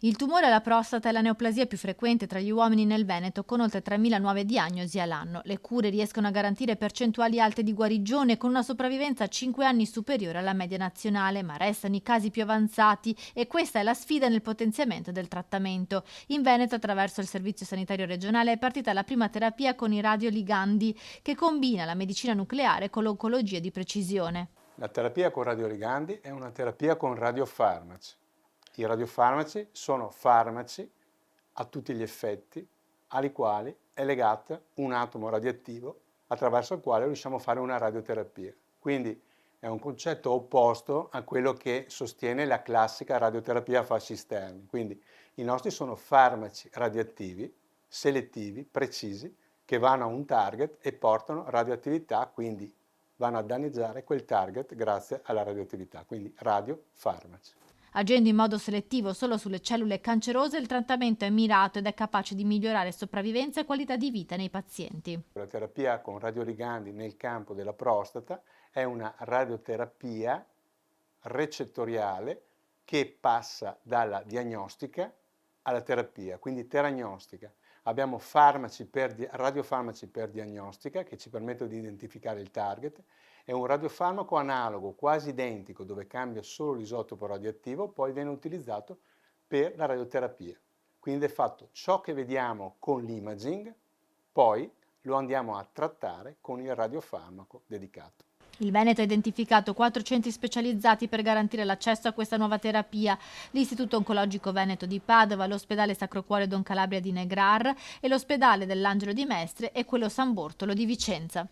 Il tumore alla prostata è la neoplasia più frequente tra gli uomini nel Veneto, con oltre 3.000 nuove diagnosi all'anno. Le cure riescono a garantire percentuali alte di guarigione, con una sopravvivenza a 5 anni superiore alla media nazionale, ma restano i casi più avanzati e questa è la sfida nel potenziamento del trattamento. In Veneto, attraverso il Servizio Sanitario Regionale, è partita la prima terapia con i radioligandi, che combina la medicina nucleare con l'oncologia di precisione. La terapia con radioligandi è una terapia con radiofarmaci. I radiofarmaci sono farmaci a tutti gli effetti, ai quali è legato un atomo radioattivo attraverso il quale riusciamo a fare una radioterapia. Quindi è un concetto opposto a quello che sostiene la classica radioterapia a fasci esterni. Quindi i nostri sono farmaci radioattivi, selettivi, precisi, che vanno a un target e portano radioattività, quindi vanno a danneggiare quel target grazie alla radioattività, quindi radiofarmaci. Agendo in modo selettivo solo sulle cellule cancerose, il trattamento è mirato ed è capace di migliorare sopravvivenza e qualità di vita nei pazienti. La terapia con radioligandi nel campo della prostata è una radioterapia recettoriale che passa dalla diagnostica alla terapia, quindi teragnostica. Abbiamo radiofarmaci per diagnostica che ci permettono di identificare il target e un radiofarmaco analogo, quasi identico, dove cambia solo l'isotopo radioattivo, poi viene utilizzato per la radioterapia. Quindi è fatto ciò che vediamo con l'imaging, poi lo andiamo a trattare con il radiofarmaco dedicato. Il Veneto ha identificato 4 centri specializzati per garantire l'accesso a questa nuova terapia: l'Istituto Oncologico Veneto di Padova, l'Ospedale Sacro Cuore Don Calabria di Negrar e l'Ospedale dell'Angelo di Mestre e quello San Bortolo di Vicenza.